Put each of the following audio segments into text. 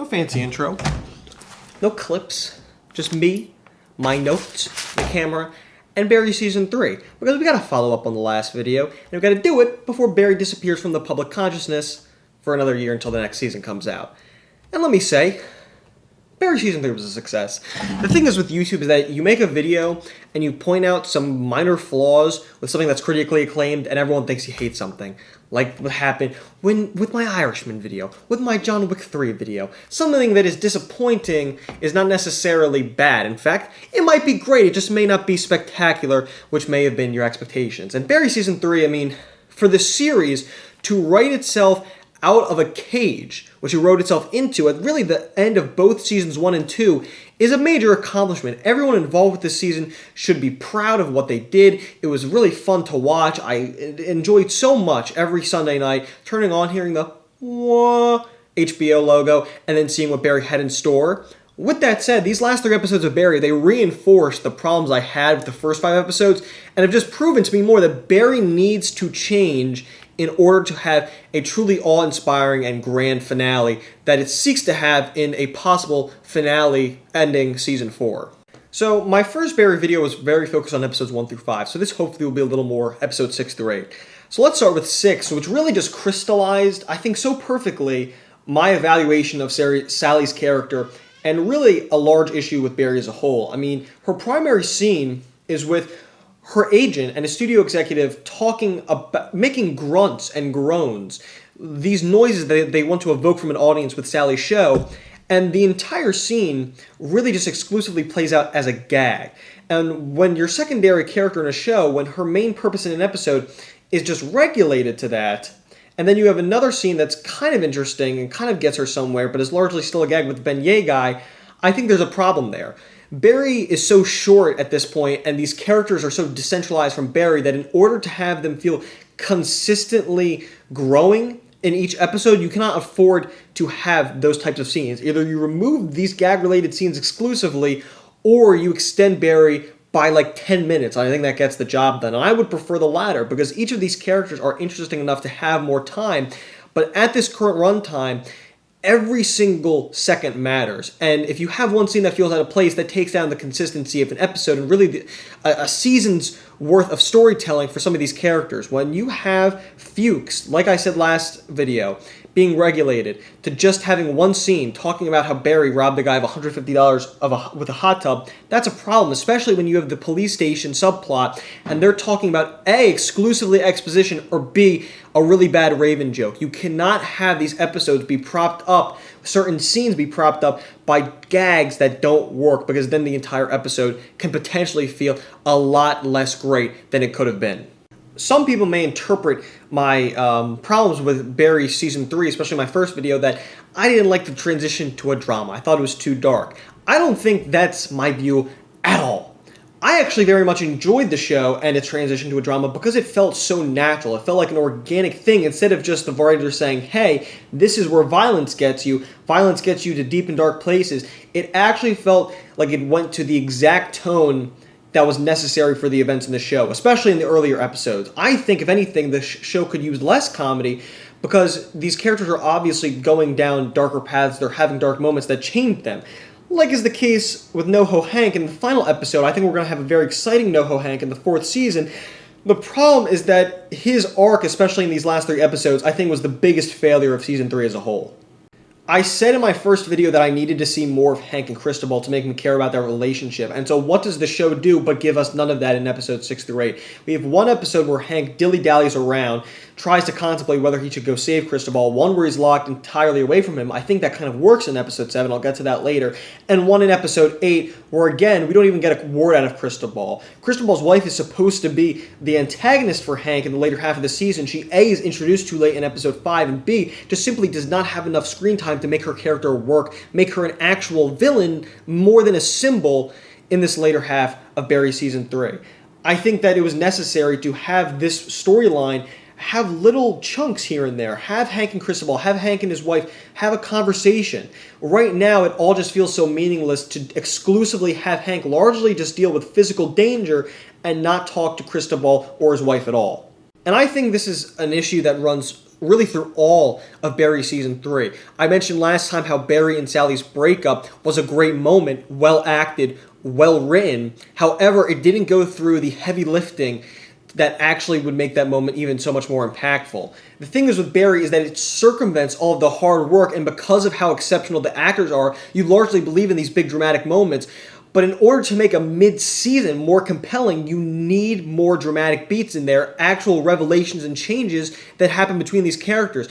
No fancy intro. No clips. Just me, my notes, the camera, and Barry Season 3. Because we gotta follow up on the last video, and we gotta do it before Barry disappears from the public consciousness for another year until the next season comes out. And let me say, Barry Season 3 was a success. The thing is with YouTube is that you make a video and you point out some minor flaws with something that's critically acclaimed and everyone thinks you hate something. Like what happened with my Irishman video, with my John Wick 3 video. Something that is disappointing is not necessarily bad. In fact, it might be great, it just may not be spectacular, which may have been your expectations. And Barry Season 3, I mean, for the series to write itself out of a cage, which it wrote itself into at really the end of both seasons 1 and 2, is a major accomplishment. Everyone involved with this season should be proud of what they did. It was really fun to watch. I enjoyed so much every Sunday night, turning on, hearing the wah HBO logo, and then seeing what Barry had in store. With that said, these last 3 episodes of Barry, they reinforced the problems I had with the first 5 episodes, and have just proven to me more that Barry needs to change in order to have a truly awe-inspiring and grand finale that it seeks to have in a possible finale ending Season 4. So my first Barry video was very focused on episodes 1 through 5, so this hopefully will be a little more episodes 6 through 8. So let's start with 6, which really just crystallized, I think so perfectly, my evaluation of Sally's character and really a large issue with Barry as a whole. I mean, her primary scene is with her agent and a studio executive talking about making grunts and groans, these noises that they want to evoke from an audience with Sally's show, and the entire scene really just exclusively plays out as a gag. And when your secondary character in a show, when her main purpose in an episode is just regulated to that, and then you have another scene that's kind of interesting and kind of gets her somewhere, but is largely still a gag with the beignet guy, I think there's a problem there. Barry is so short at this point, and these characters are so decentralized from Barry that in order to have them feel consistently growing in each episode, you cannot afford to have those types of scenes. Either you remove these gag-related scenes exclusively, or you extend Barry by like 10 minutes. I think that gets the job done. And I would prefer the latter, because each of these characters are interesting enough to have more time, but at this current runtime, every single second matters. And if you have one scene that feels out of place, that takes down the consistency of an episode and really a season's worth of storytelling for some of these characters. When you have Fuchs, like I said last video, being regulated to just having one scene talking about how Barry robbed a guy of $150 with a hot tub, that's a problem, especially when you have the police station subplot and they're talking about A, exclusively exposition, or B, a really bad Raven joke. You cannot have these episodes be propped up, certain scenes be propped up by gags that don't work, because then the entire episode can potentially feel a lot less great than it could have been. Some people may interpret my problems with Barry Season 3, especially my first video, that I didn't like the transition to a drama. I thought it was too dark. I don't think that's my view at all. I actually very much enjoyed the show and its transition to a drama because it felt so natural. It felt like an organic thing instead of just the writer saying, hey, this is where violence gets you to deep and dark places. It actually felt like it went to the exact tone that was necessary for the events in the show, especially in the earlier episodes. I think, if anything, the show could use less comedy because these characters are obviously going down darker paths. They're having dark moments that change them. Like is the case with NoHo Hank in the final episode. I think we're going to have a very exciting NoHo Hank in the 4th season. The problem is that his arc, especially in these last 3 episodes, I think was the biggest failure of Season 3 as a whole. I said in my first video that I needed to see more of Hank and Cristobal to make me care about their relationship. And so what does the show do but give us none of that in episodes 6 through 8? We have one episode where Hank dilly-dallies around, tries to contemplate whether he should go save Cristobal, one where he's locked entirely away from him. I think that kind of works in episode 7, I'll get to that later. And one in episode 8 where, again, we don't even get a word out of Cristobal. Cristobal's wife is supposed to be the antagonist for Hank in the later half of the season. She, A, is introduced too late in episode 5, and B, just simply does not have enough screen time to make her character work, make her an actual villain more than a symbol in this later half of Barry Season 3. I think that it was necessary to have this storyline have little chunks here and there. Have Hank and Cristobal, have Hank and his wife, have a conversation. Right now, it all just feels so meaningless to exclusively have Hank largely just deal with physical danger and not talk to Cristobal or his wife at all. And I think this is an issue that runs really through all of Barry Season 3. I mentioned last time how Barry and Sally's breakup was a great moment, well acted, well written. However, it didn't go through the heavy lifting that actually would make that moment even so much more impactful. The thing is with Barry is that it circumvents all of the hard work, and because of how exceptional the actors are, you largely believe in these big dramatic moments. But in order to make a mid-season more compelling, you need more dramatic beats in there, actual revelations and changes that happen between these characters.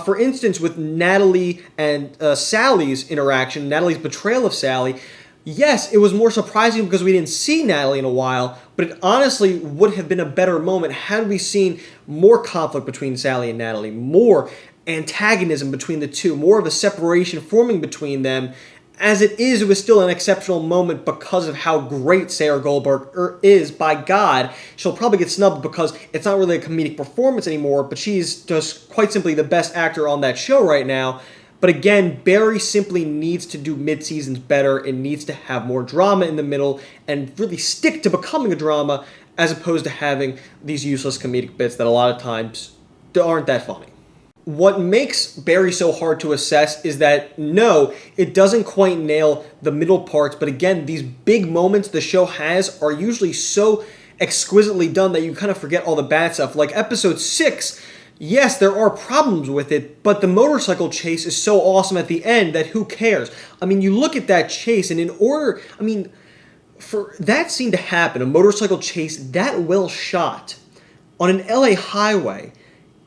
For instance, with Natalie and Sally's interaction, Natalie's betrayal of Sally, yes, it was more surprising because we didn't see Natalie in a while, but it honestly would have been a better moment had we seen more conflict between Sally and Natalie, more antagonism between the two, more of a separation forming between them. As it is, it was still an exceptional moment because of how great Sarah Goldberg is. By God, she'll probably get snubbed because it's not really a comedic performance anymore, but she's just quite simply the best actor on that show right now. But again, Barry simply needs to do mid-seasons better. It needs to have more drama in the middle and really stick to becoming a drama as opposed to having these useless comedic bits that a lot of times aren't that funny. What makes Barry so hard to assess is that, no, it doesn't quite nail the middle parts, but again, these big moments the show has are usually so exquisitely done that you kind of forget all the bad stuff. Like episode 6, yes, there are problems with it, but the motorcycle chase is so awesome at the end that who cares? I mean, you look at that chase, and for that scene to happen, a motorcycle chase that well shot on an LA highway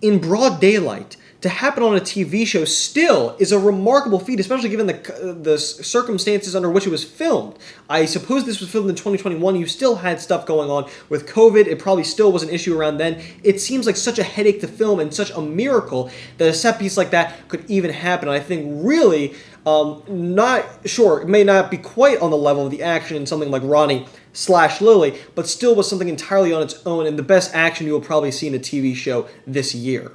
in broad daylight, to happen on a TV show still is a remarkable feat, especially given the circumstances under which it was filmed. I suppose this was filmed in 2021. You still had stuff going on with COVID. It probably still was an issue around then. It seems like such a headache to film and such a miracle that a set piece like that could even happen. And I think really, not sure, it may not be quite on the level of the action in something like Ronnie/Lily, but still was something entirely on its own and the best action you will probably see in a TV show this year.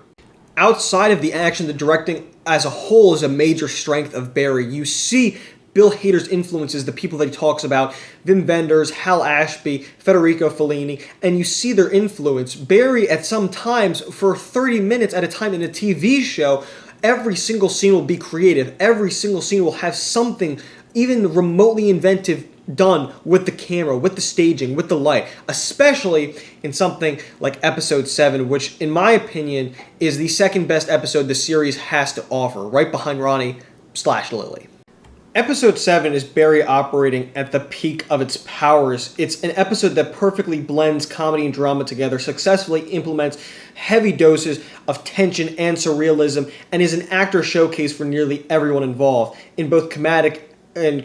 Outside of the action, the directing as a whole is a major strength of Barry. You see Bill Hader's influences, the people that he talks about, Wim Wenders, Hal Ashby, Federico Fellini, and you see their influence. Barry, at some times, for 30 minutes at a time in a TV show, every single scene will be creative. Every single scene will have something even remotely inventive done with the camera, with the staging, with the light, especially in something like episode 7, which in my opinion is the second best episode the series has to offer, right behind Ronnie/Lily. Episode 7 is Barry operating at the peak of its powers. It's an episode that perfectly blends comedy and drama together, successfully implements heavy doses of tension and surrealism, and is an actor showcase for nearly everyone involved in both comedic and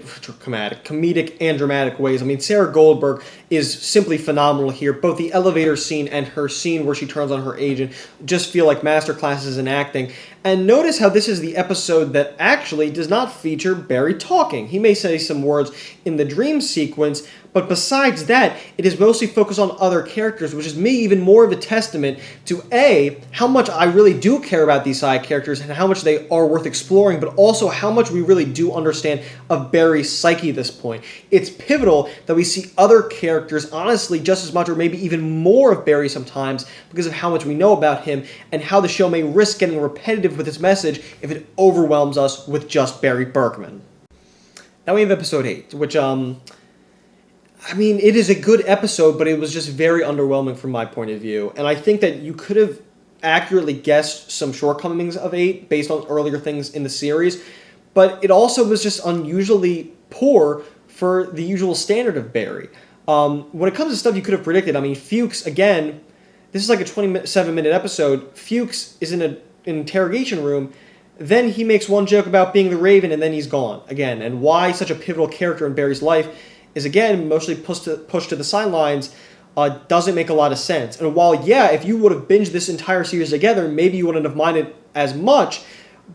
dramatic ways. I mean, Sarah Goldberg is simply phenomenal here. Both the elevator scene and her scene where she turns on her agent just feel like masterclasses in acting. And notice how this is the episode that actually does not feature Barry talking. He may say some words in the dream sequence, but besides that, it is mostly focused on other characters, which is me even more of a testament to A, how much I really do care about these side characters and how much they are worth exploring, but also how much we really do understand of Barry's psyche at this point. It's pivotal that we see other characters, honestly, just as much or maybe even more of Barry sometimes because of how much we know about him and how the show may risk getting repetitive with its message if it overwhelms us with just Barry Berkman. Now we have episode 8, which, it is a good episode, but it was just very underwhelming from my point of view. And I think that you could have accurately guessed some shortcomings of 8 based on earlier things in the series, but it also was just unusually poor for the usual standard of Barry. When it comes to stuff you could have predicted, Fuchs, again, this is like a 27-minute episode. Fuchs is in an interrogation room. Then he makes one joke about being the Raven, and then he's gone again. And why such a pivotal character in Barry's life is, again, mostly pushed to the sidelines, doesn't make a lot of sense. And while, yeah, if you would have binged this entire series together, maybe you wouldn't have minded as much,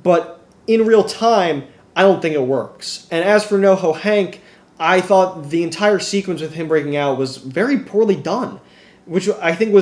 but in real time, I don't think it works. And as for NoHo Hank, I thought the entire sequence with him breaking out was very poorly done, which I think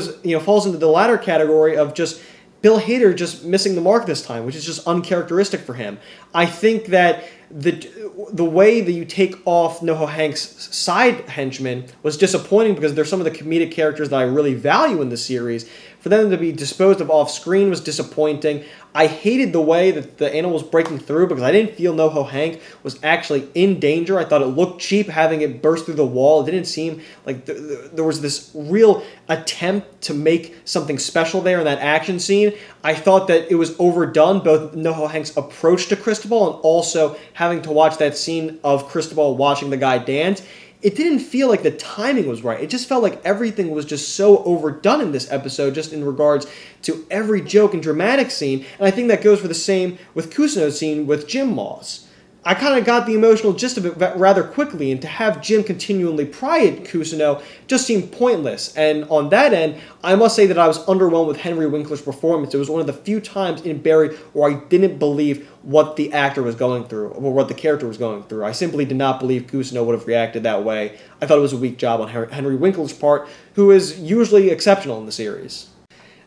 falls into the latter category of just Bill Hader just missing the mark this time, which is just uncharacteristic for him. I think that the way that you take off NoHo Hank's side henchmen was disappointing because they're some of the comedic characters that I really value in the series. For them to be disposed of off screen was disappointing. I hated the way that the animal was breaking through because I didn't feel NoHo Hank was actually in danger. I thought it looked cheap having it burst through the wall. It didn't seem like there was this real attempt to make something special there in that action scene. I thought that it was overdone, both NoHo Hank's approach to Cristobal and also having to watch that scene of Cristobal watching the guy dance. It didn't feel like the timing was right. It just felt like everything was just so overdone in this episode, just in regards to every joke and dramatic scene. And I think that goes for the same with Kusuno's scene with Jim Moss. I kind of got the emotional gist of it rather quickly, and to have Jim continually pry at Kusuno just seemed pointless. And on that end, I must say that I was underwhelmed with Henry Winkler's performance. It was one of the few times in Barry where I didn't believe what the actor was going through, or what the character was going through. I simply did not believe Kusuno would have reacted that way. I thought it was a weak job on Henry Winkler's part, who is usually exceptional in the series.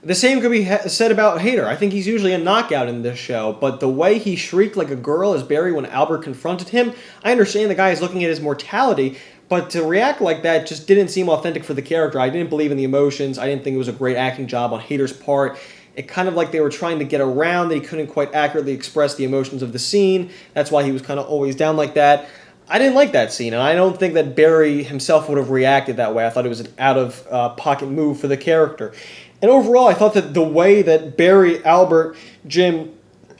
The same could be said about Hader. I think he's usually a knockout in this show, but the way he shrieked like a girl as Barry when Albert confronted him, I understand the guy is looking at his mortality, but to react like that just didn't seem authentic for the character. I didn't believe in the emotions. I didn't think it was a great acting job on Hader's part. It kind of like they were trying to get around that he couldn't quite accurately express the emotions of the scene. That's why he was kind of always down like that. I didn't like that scene, and I don't think that Barry himself would have reacted that way. I thought it was an out-of-pocket move for the character. And overall, I thought that the way that Barry, Albert, Jim,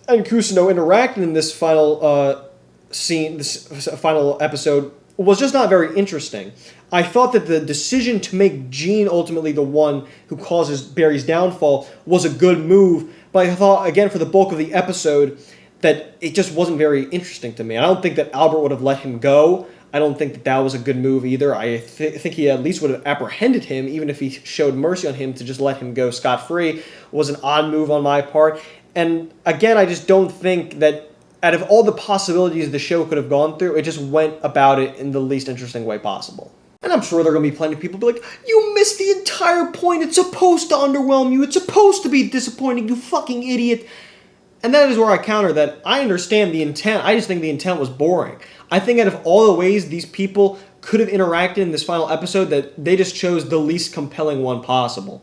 and Kusuno interacted in this final scene, this final episode, was just not very interesting. I thought that the decision to make Gene ultimately the one who causes Barry's downfall was a good move, but I thought, again, for the bulk of the episode, that it just wasn't very interesting to me. I don't think that Albert would have let him go. I don't think that that was a good move either. I think he at least would have apprehended him, even if he showed mercy on him to just let him go scot-free. Was an odd move on my part. And again, I just don't think that out of all the possibilities the show could have gone through, it just went about it in the least interesting way possible. And I'm sure there are going to be plenty of people who be like, you missed the entire point. It's supposed to underwhelm you. It's supposed to be disappointing, you fucking idiot. And that is where I counter that I understand the intent. I just think the intent was boring. I think out of all the ways these people could have interacted in this final episode, that they just chose the least compelling one possible.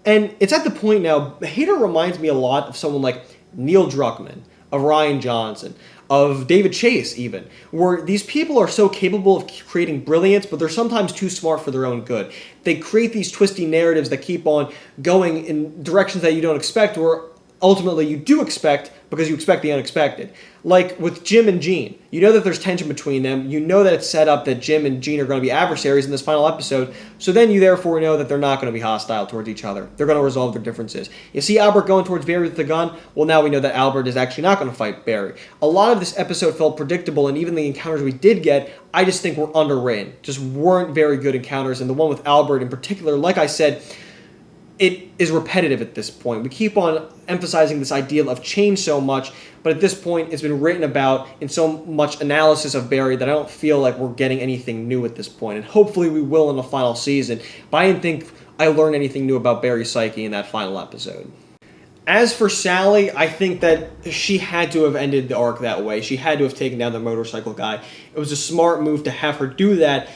And it's at the point now, Hader reminds me a lot of someone like Neil Druckmann, of Rian Johnson, of David Chase even, where these people are so capable of creating brilliance, but they're sometimes too smart for their own good. They create these twisty narratives that keep on going in directions that you don't expect, or ultimately you do expect because you expect the unexpected. Like with Jim and Gene. You know that there's tension between them. You know that it's set up that Jim and Gene are going to be adversaries in this final episode. So then you therefore know that they're not going to be hostile towards each other. They're going to resolve their differences. You see Albert going towards Barry with the gun? Well, now we know that Albert is actually not going to fight Barry. A lot of this episode felt predictable, and even the encounters we did get, I just think were underwritten. Just weren't very good encounters. And the one with Albert in particular, like I said, it is repetitive at this point. We keep on emphasizing this idea of change so much, but at this point it's been written about in so much analysis of Barry that I don't feel like we're getting anything new at this point. And hopefully we will in the final season, but I didn't think I learned anything new about Barry's psyche in that final episode. As for Sally, I think that she had to have ended the arc that way. She had to have taken down the motorcycle guy. It was a smart move to have her do that.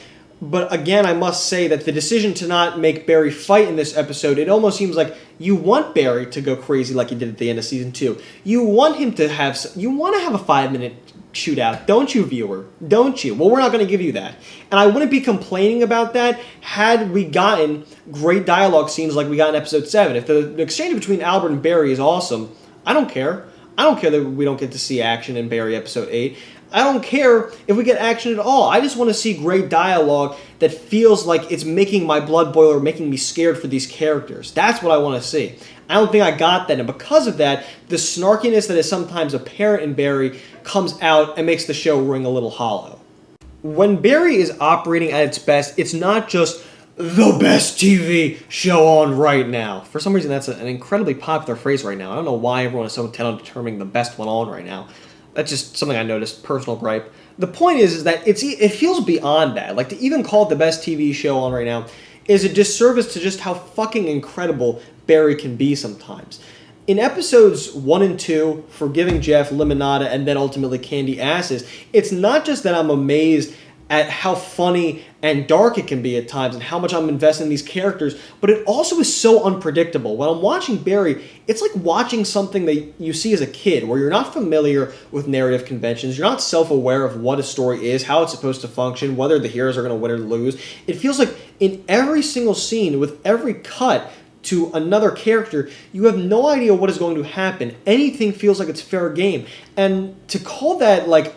But again, I must say that the decision to not make Barry fight in this episode, it almost seems like you want Barry to go crazy like he did at the end of season 2. You want him to have, you want to have a 5-minute shootout, don't you, viewer? Don't you? Well, we're not going to give you that. And I wouldn't be complaining about that had we gotten great dialogue scenes like we got in episode 7. If the exchange between Albert and Barry is awesome, I don't care. I don't care that we don't get to see action in Barry episode 8. I don't care if we get action at all. I just want to see great dialogue that feels like it's making my blood boil or making me scared for these characters. That's what I want to see. I don't think I got that, and because of that, the snarkiness that is sometimes apparent in Barry comes out and makes the show ring a little hollow. When Barry is operating at its best, it's not just the best TV show on right now. For some reason, that's an incredibly popular phrase right now. I don't know why everyone is so intent on determining the best one on right now. That's just something I noticed, personal gripe. The point is that it feels beyond that. Like, to even call it the best TV show on right now is a disservice to just how fucking incredible Barry can be sometimes. In episodes 1 and 2, Forgiving Jeff, Limonada, and then ultimately Candy Asses, it's not just that I'm amazed at how funny and dark it can be at times and how much I'm invested in these characters, but it also is so unpredictable. When I'm watching Barry, it's like watching something that you see as a kid where you're not familiar with narrative conventions, you're not self-aware of what a story is, how it's supposed to function, whether the heroes are going to win or lose. It feels like in every single scene, with every cut to another character, you have no idea what is going to happen. Anything feels like it's fair game. And to call that like,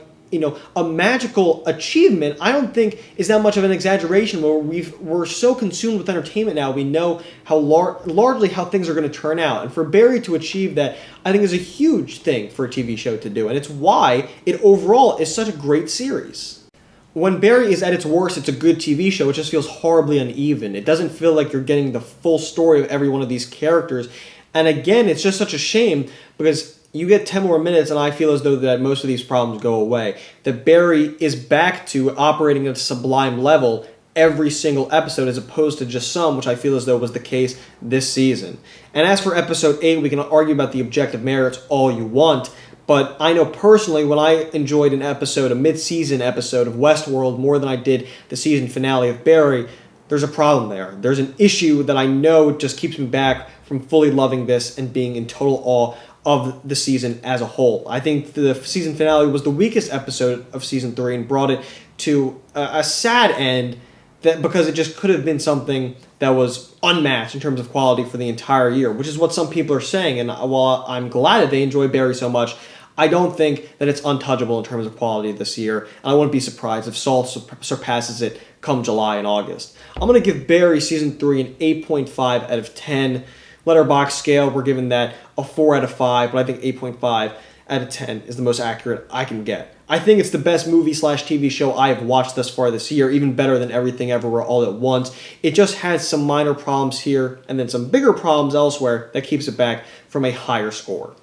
a magical achievement, I don't think is that much of an exaggeration. Where we're so consumed with entertainment now, we know how largely how things are going to turn out. And for Barry to achieve that, I think is a huge thing for a TV show to do. And it's why it overall is such a great series. When Barry is at its worst, it's a good TV show. It just feels horribly uneven. It doesn't feel like you're getting the full story of every one of these characters. And again, it's just such a shame because you get 10 more minutes and I feel as though that most of these problems go away. That Barry is back to operating at a sublime level every single episode as opposed to just some, which I feel as though was the case this season. And as for episode 8, we can argue about the objective merits all you want, but I know personally when I enjoyed a mid-season episode of Westworld more than I did the season finale of Barry, there's a problem there. There's an issue that I know just keeps me back from fully loving this and being in total awe of the season as a whole. I think the season finale was the weakest episode of season 3 and brought it to a sad end because it just could have been something that was unmatched in terms of quality for the entire year, which is what some people are saying. And while I'm glad that they enjoy Barry so much, I don't think that it's untouchable in terms of quality this year. And I wouldn't be surprised if Saul surpasses it come July and August. I'm going to give Barry season 3 an 8.5 out of 10. Letterboxd scale, we're giving that a 4 out of 5, but I think 8.5 out of 10 is the most accurate I can get. I think it's the best movie/TV show I have watched thus far this year, even better than Everything Everywhere All at Once. It just has some minor problems here and then some bigger problems elsewhere that keeps it back from a higher score.